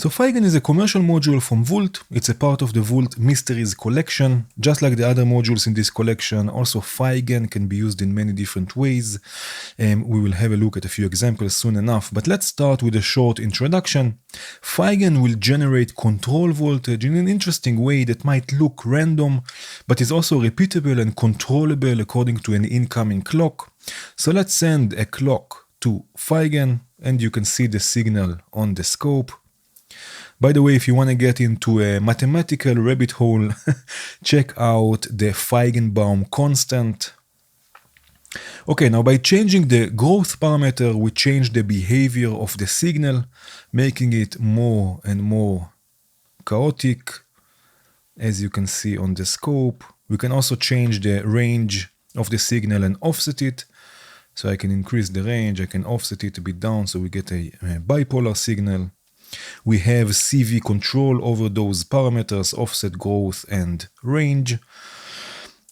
So Feigen is a commercial module from Vult. It's a part of the Vult Mysteries collection. Just like the other modules in this collection, also Feigen can be used in many different ways. We will have a look at a few examples soon enough, but let's start with a short introduction. Feigen will generate control voltage in an interesting way that might look random, but is also repeatable and controllable according to an incoming clock. So let's send a clock to Feigen, and you can see the signal on the scope. By the way, if you want to get into a mathematical rabbit hole, check out the Feigenbaum constant. Okay, now by changing the growth parameter, we change the behavior of the signal, making it more and more chaotic, as you can see on the scope. We can also change the range of the signal and offset it. So I can increase the range, I can offset it a bit down, so we get a bipolar signal. We have CV control over those parameters, offset, growth, and range.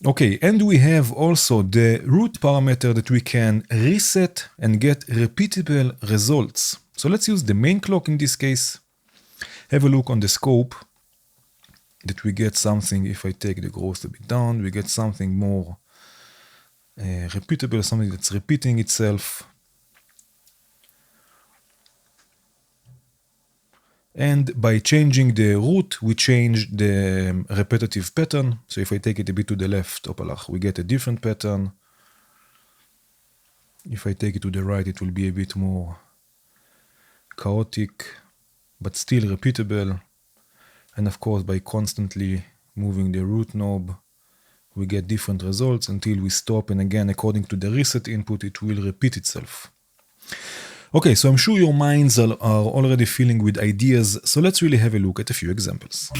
Okay, and we have also the root parameter that we can reset and get repeatable results. So let's use the main clock in this case. Have a look on the scope that we get something. If I take the growth a bit down, we get something more repeatable, something that's repeating itself. And by changing the root, we change the repetitive pattern. So if I take it a bit to the left, we get a different pattern. If I take it to the right, it will be a bit more chaotic, but still repeatable. And of course, by constantly moving the root knob, we get different results until we stop. And again, according to the reset input, it will repeat itself. Okay, so I'm sure your minds are already filling with ideas, so let's really have a look at a few examples.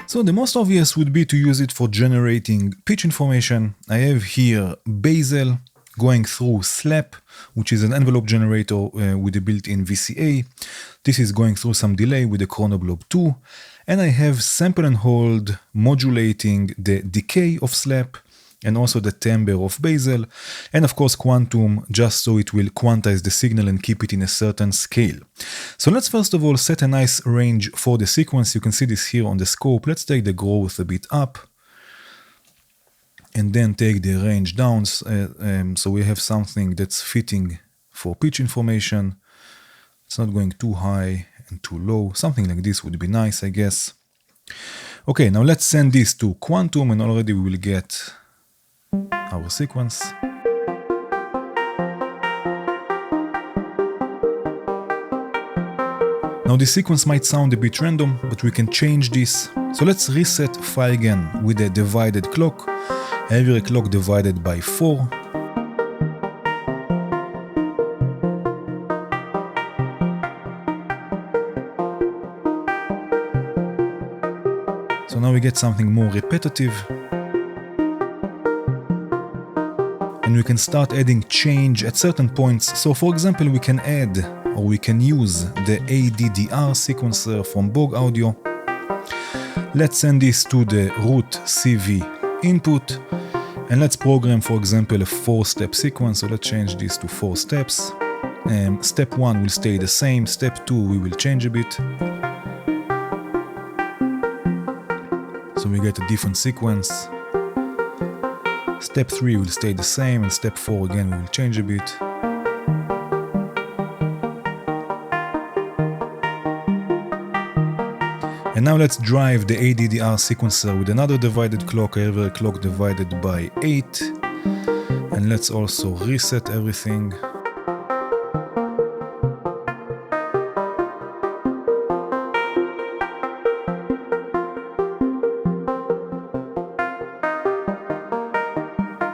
So the most obvious would be to use it for generating pitch information. I have here basal going through slap, which is an envelope generator with a built-in VCA. This is going through some delay with the chronoblob 2. And I have sample and hold modulating the decay of slap and also the timbre of basal, and of course quantum, just so it will quantize the signal and keep it in a certain scale. So let's first of all set a nice range for the sequence. You can see this here on the scope. Let's take the growth a bit up and then take the range down, so we have something that's fitting for pitch information. It's not going too high and too low. Something like this would be nice, I guess. Okay, now let's send this to quantum, and already we will get our sequence. Now this sequence might sound a bit random, but we can change this. So let's reset Feigen with a divided clock. Every clock divided by 4. So now we get something more repetitive. And we can start adding change at certain points. So for example, we can add, or we can use the ADDR sequencer from Borg Audio. Let's send this to the root CV input. And let's program, for example, a 4-step sequence. So let's change this to 4 steps. Step 1 will stay the same. Step 2 we will change a bit. So we get a different sequence. Step 3 will stay the same, and step 4 again we will change a bit. And now let's drive the ADDR sequencer with another divided clock, every clock divided by 8. And let's also reset everything.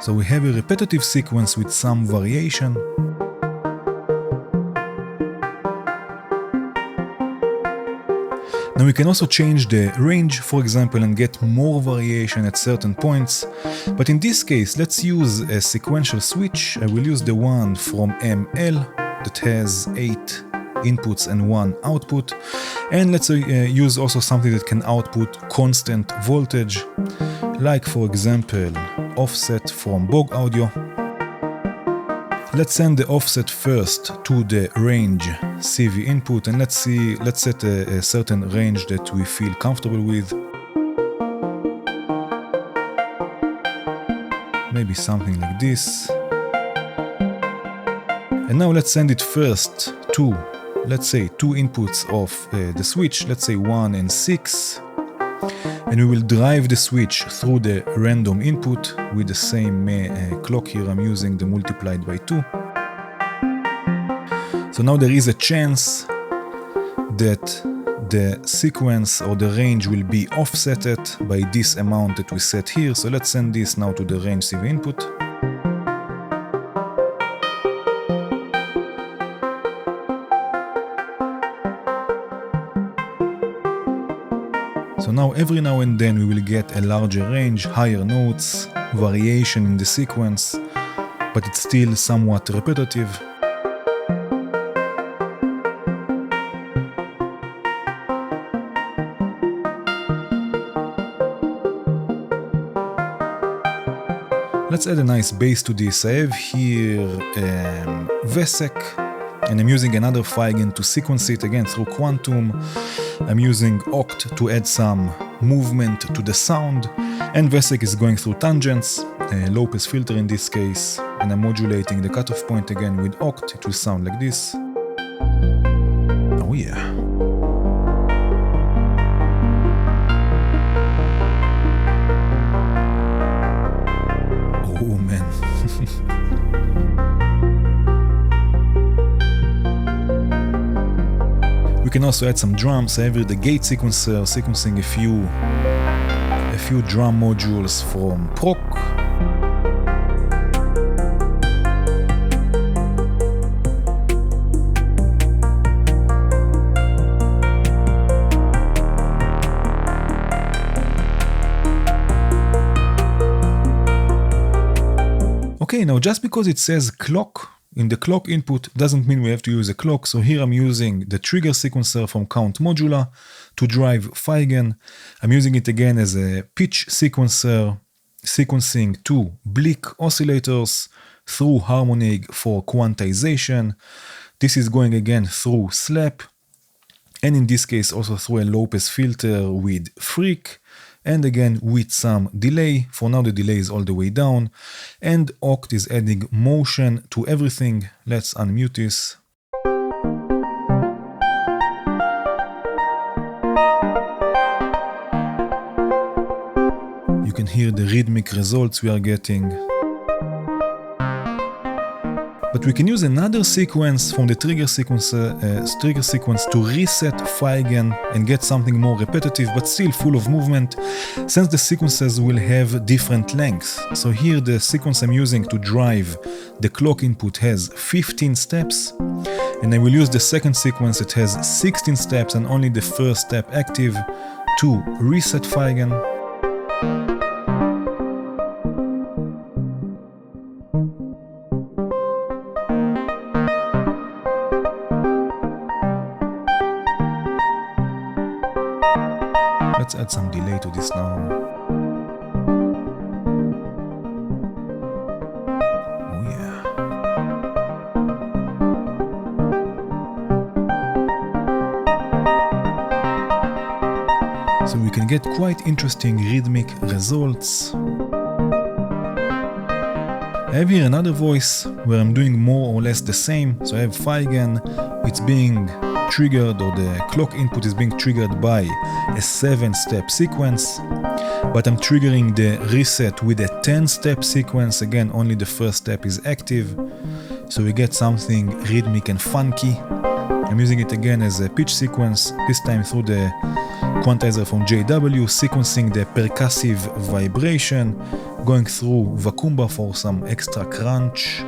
So we have a repetitive sequence with some variation. Now we can also change the range, for example, and get more variation at certain points. But in this case, let's use a sequential switch. I will use the one from ML that has 8 inputs and 1 output. And let's use also something that can output constant voltage, like for example, offset from Bog Audio. Let's send the offset first to the range CV input, and let's set a certain range that we feel comfortable with. Maybe something like this. And now let's send it first to, let's say, 2 inputs of the switch, let's say 1 and 6. And we will drive the switch through the random input with the same clock here. I'm using the multiplied by 2. So now there is a chance that the sequence or the range will be offsetted by this amount that we set here. So let's send this now to the range CV input. So now every now and then we will get a larger range, higher notes, variation in the sequence, but it's still somewhat repetitive. Let's add a nice bass to this. I have here VSEC, and I'm using another Feigen to sequence it again through Quantum. I'm using Oct to add some movement to the sound, and VSEC is going through tangents, a low pass filter in this case, and I'm modulating the cutoff point again with Oct. It will sound like this. Oh yeah. Oh man. We can also add some drums. I have here the gate sequencer, sequencing a few drum modules from Proc. Okay, now just because it says clock in the clock input doesn't mean we have to use a clock. So here I'm using the trigger sequencer from Count Modula to drive Feigen. I'm using it again as a pitch sequencer, sequencing 2 Blick oscillators through Harmonic for quantization. This is going again through Slap, and in this case also through a low pass filter with Freak, and again with some delay. For now the delay is all the way down, and Oct is adding motion to everything. Let's unmute this. You can hear the rhythmic results we are getting. But we can use another sequence from the trigger sequence to reset Feigen and get something more repetitive but still full of movement, since the sequences will have different lengths. So here the sequence I'm using to drive the clock input has 15 steps, and I will use the second sequence that has 16 steps and only the first step active to reset Feigen. Let's add some delay to this now. Oh yeah. So we can get quite interesting rhythmic results. I have here another voice where I'm doing more or less the same. So I have Feigen, it's being triggered, or the clock input is being triggered by a 7-step sequence, but I'm triggering the reset with a 10-step sequence. Again, only the first step is active, so we get something rhythmic and funky. I'm using it again as a pitch sequence, this time through the quantizer from JW, sequencing the percussive vibration, going through Vacumba for some extra crunch.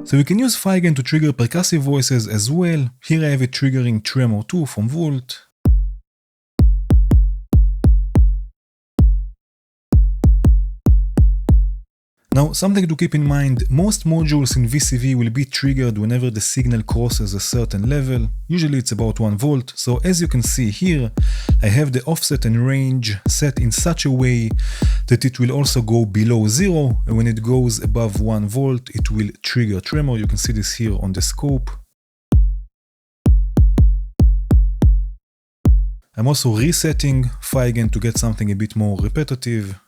So we can use Feigen to trigger percussive voices as well. Here I have it triggering Tremor 2 from Vult. Now, something to keep in mind, most modules in VCV will be triggered whenever the signal crosses a certain level. Usually it's about 1 volt. So as you can see here, I have the offset and range set in such a way that it will also go below 0, and when it goes above 1 volt, it will trigger tremor. You can see this here on the scope. I'm also resetting Feigen to get something a bit more repetitive.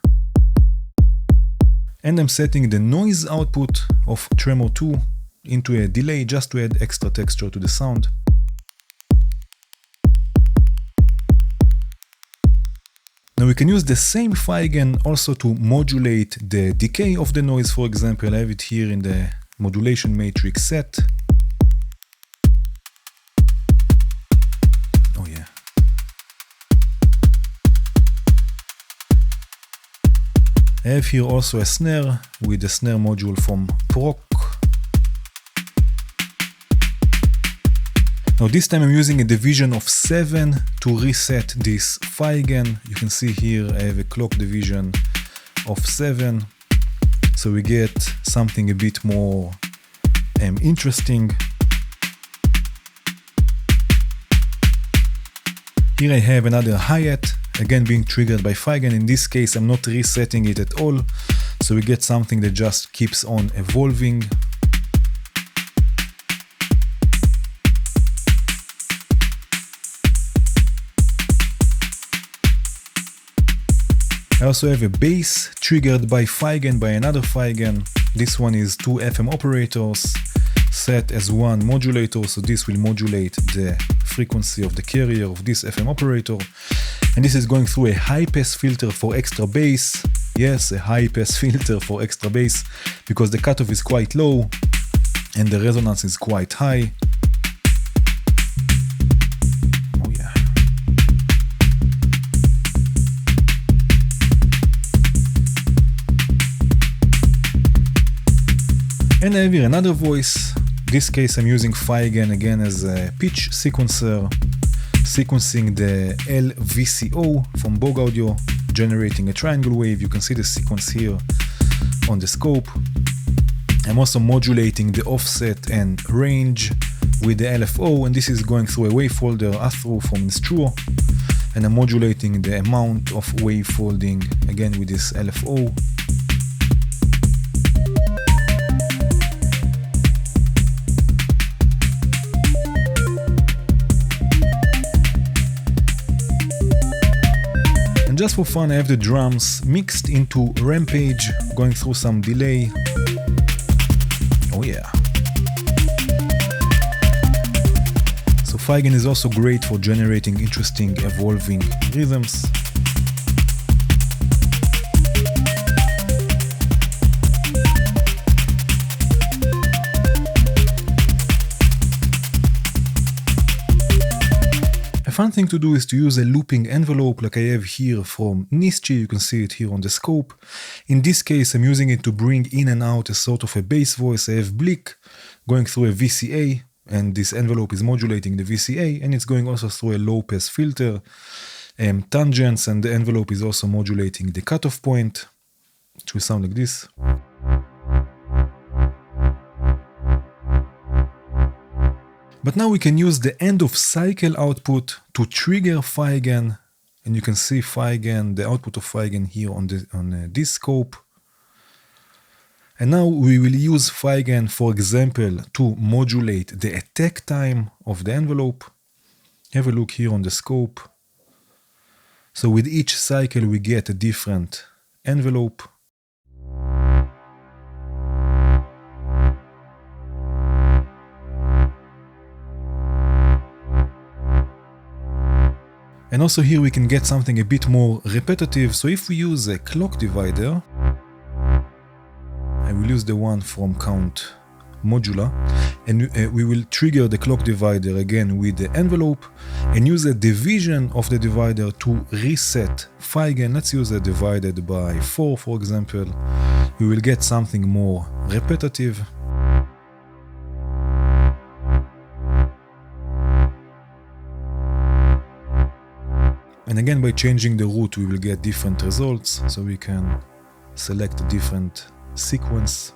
And I'm setting the noise output of Tremor 2 into a delay just to add extra texture to the sound. Now we can use the same Feigen also to modulate the decay of the noise. For example, I have it here in the modulation matrix set. Oh yeah. I have here also a snare with the snare module from Proc. Now this time I'm using a division of 7 to reset this Feigen. You can see here I have a clock division of 7. So we get something a bit more interesting. Here I have another hi-hat, again being triggered by Feigen. In this case I'm not resetting it at all, so we get something that just keeps on evolving. I also have a bass triggered by Feigen, by another Feigen. This one is 2 FM operators set as one modulator, so this will modulate the frequency of the carrier of this FM operator. And this is going through a high-pass filter for extra bass. Yes, a high-pass filter for extra bass, because the cutoff is quite low and the resonance is quite high. Oh yeah. And I have here another voice. In this case I'm using Feigen again as a pitch sequencer, sequencing the LVCO from Bog Audio, generating a triangle wave. You can see the sequence here on the scope. I'm also modulating the offset and range with the LFO, and this is going through a wave folder through from Instruo, and I'm modulating the amount of wave folding again with this LFO. Just for fun, I have the drums mixed into Rampage, going through some delay. Oh yeah. So Feigen is also great for generating interesting evolving rhythms. A fun thing to do is to use a looping envelope like I have here from Nischi. You can see it here on the scope. In this case, I'm using it to bring in and out a sort of a bass voice. I have Blick going through a VCA, and this envelope is modulating the VCA, and it's going also through a low pass filter, tangents, and the envelope is also modulating the cutoff point, which will sound like this. But now we can use the end of cycle output to trigger Feigen, and you can see Feigen, the output of Feigen here on this scope. And now we will use Feigen, for example, to modulate the attack time of the envelope. Have a look here on the scope. So with each cycle we get a different envelope. And also here we can get something a bit more repetitive. So if we use a clock divider, I will use the one from Count Modular, and we will trigger the clock divider again with the envelope and use a division of the divider to reset Feigen. Let's use a divided by 4, for example. We will get something more repetitive. And again, by changing the root, we will get different results, so we can select a different sequence.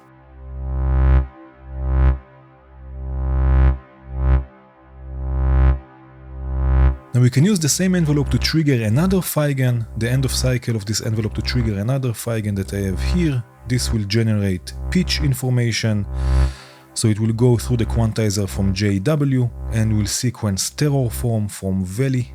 Now we can use the same envelope to trigger another Feigen, the end of cycle of this envelope to trigger another Feigen that I have here. This will generate pitch information, so it will go through the quantizer from JW and will sequence terror form from Veli.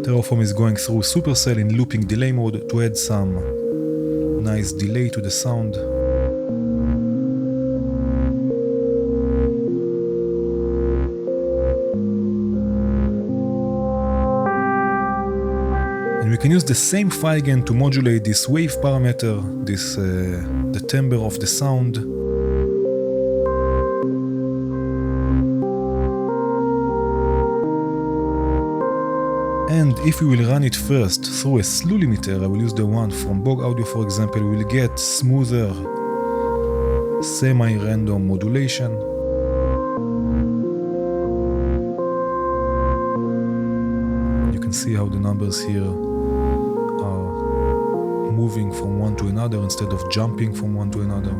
Terror form is going through Supercell in looping delay mode to add some nice delay to the sound. And we can use the same Feigen to modulate this wave parameter, this the timbre of the sound. And if we will run it first through a slew limiter, I will use the one from Bog Audio for example, we will get smoother semi-random modulation. You can see how the numbers here are moving from one to another instead of jumping from one to another.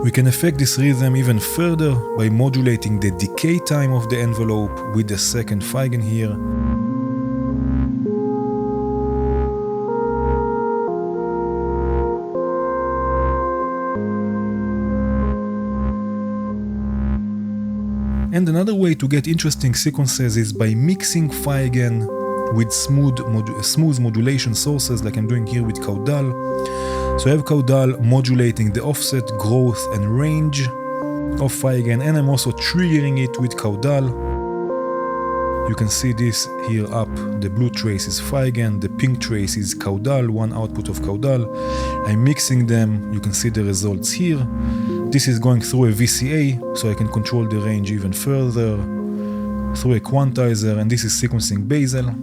We can affect this rhythm even further by modulating the decay time of the envelope with the second Feigen here. And another way to get interesting sequences is by mixing Feigen with smooth modulation sources like I'm doing here with Caudal. So I have Caudal modulating the offset, growth and range of Feigen, and I'm also triggering it with Caudal. You can see this here up, the blue trace is Feigen, the pink trace is Caudal, one output of Caudal. I'm mixing them, you can see the results here. This is going through a VCA, so I can control the range even further through a quantizer, and this is sequencing basal.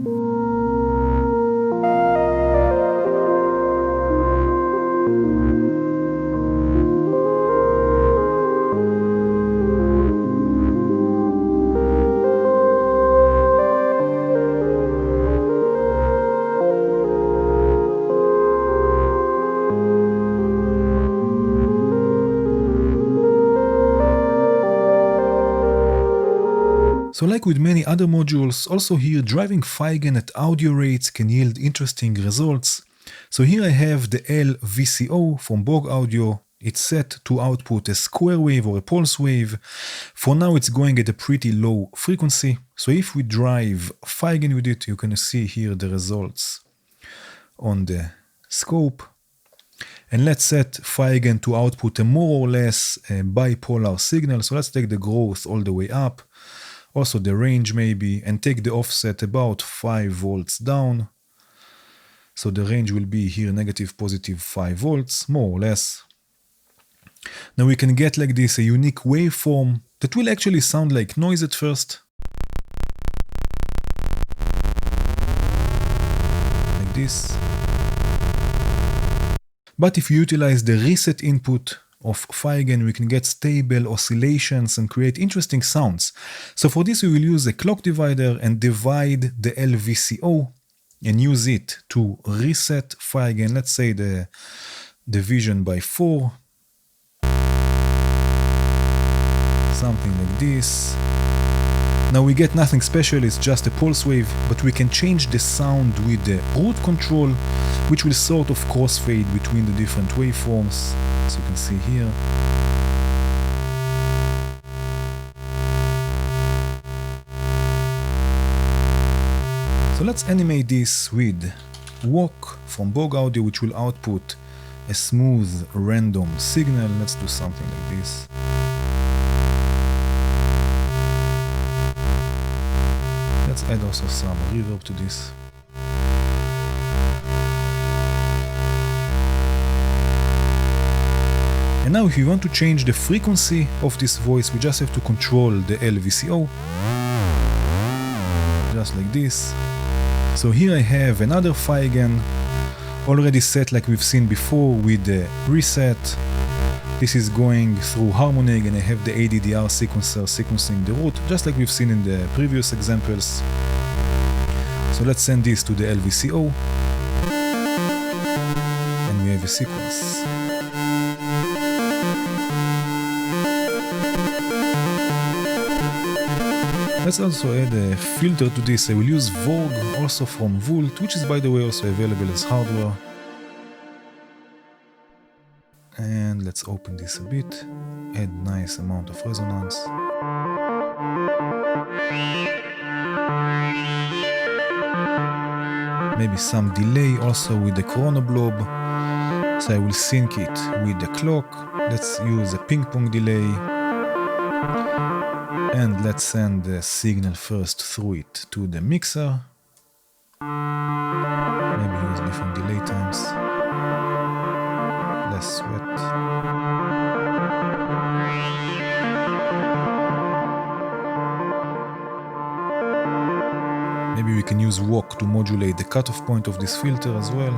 So like with many other modules, also here driving Feigen at audio rates can yield interesting results. So here I have the LVCO from Bog Audio. It's set to output a square wave or a pulse wave. For now it's going at a pretty low frequency. So if we drive Feigen with it, you can see here the results on the scope. And let's set Feigen to output a more or less bipolar signal. So let's take the growth all the way up. Also the range maybe, and take the offset about 5 volts down. So the range will be here negative positive 5 volts, more or less. Now we can get like this a unique waveform that will actually sound like noise at first. Like this. But if you utilize the reset input of Feigen, we can get stable oscillations and create interesting sounds. So for this we will use a clock divider and divide the LVCO and use it to reset Feigen, let's say the division by 4. Something like this. Now we get nothing special, it's just a pulse wave, but we can change the sound with the root control, which will sort of crossfade between the different waveforms, as you can see here. So let's animate this with Walk from Bog Audio, which will output a smooth random signal. Let's do something like this. Let's add also some reverb to this. And now if you want to change the frequency of this voice, we just have to control the LVCO. Just like this. So here I have another Feigen, already set like we've seen before with the reset. This is going through harmonic, and I have the ADDR sequencer sequencing the root, just like we've seen in the previous examples. So let's send this to the LVCO, and we have a sequence. Let's also add a filter to this. I will use Korg, also from Vult, which is by the way also available as hardware. And let's open this a bit, add nice amount of resonance. Maybe some delay also with the chronoblob, so I will sync it with the clock. Let's use a ping pong delay. And let's send the signal first through it to the mixer. Maybe use different delay times. Less sweat. Maybe we can use walk to modulate the cutoff point of this filter as well.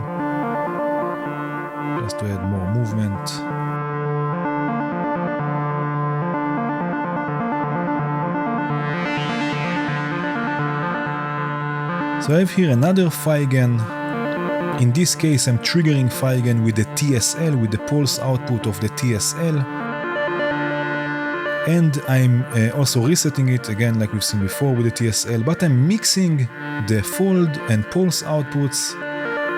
Just to add more movement. So I have here another Feigen. In this case I'm triggering Feigen with the TSL, with the pulse output of the TSL. And I'm also resetting it again like we've seen before with the TSL, but I'm mixing the fold and pulse outputs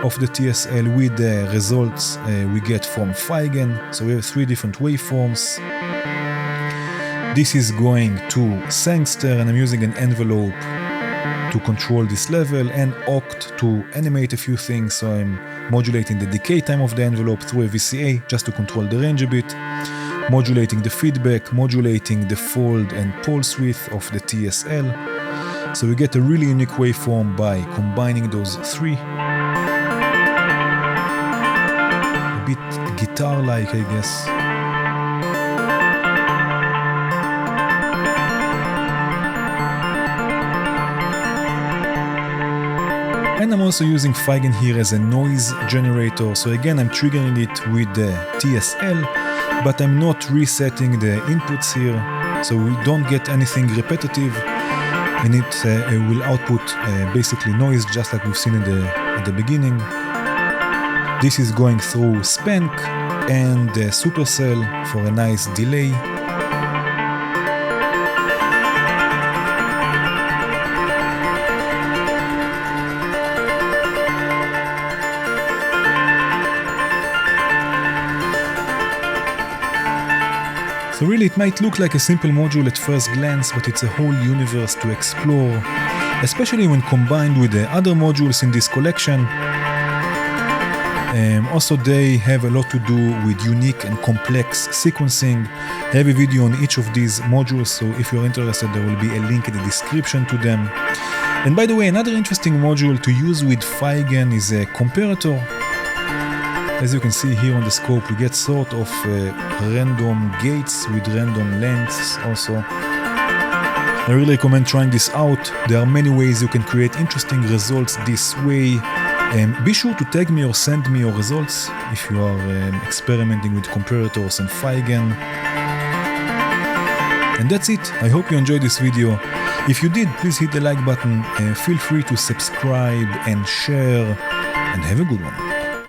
of the TSL with the results we get from Feigen. So we have 3 different waveforms. This is going to Sangster, and I'm using an envelope to control this level, and Oct to animate a few things, so I'm modulating the decay time of the envelope through a VCA just to control the range a bit, modulating the feedback, modulating the fold and pulse width of the TSL. So we get a really unique waveform by combining those 3. A bit guitar-like, I guess. And I'm also using Feigen here as a noise generator. So again, I'm triggering it with the TSL, but I'm not resetting the inputs here. So we don't get anything repetitive, and it will output basically noise, just like we've seen at the beginning. This is going through Spank and the Supercell for a nice delay. So really it might look like a simple module at first glance, but it's a whole universe to explore, especially when combined with the other modules in this collection. Also they have a lot to do with unique and complex sequencing. I have a video on each of these modules, so if you're interested there will be a link in the description to them. And by the way, another interesting module to use with Feigen is a comparator. As you can see here on the scope, we get sort of random gates with random lengths also. I really recommend trying this out. There are many ways you can create interesting results this way. Be sure to tag me or send me your results if you are experimenting with comparators and Feigen. And that's it. I hope you enjoyed this video. If you did, please hit the like button. Feel free to subscribe and share, and have a good one.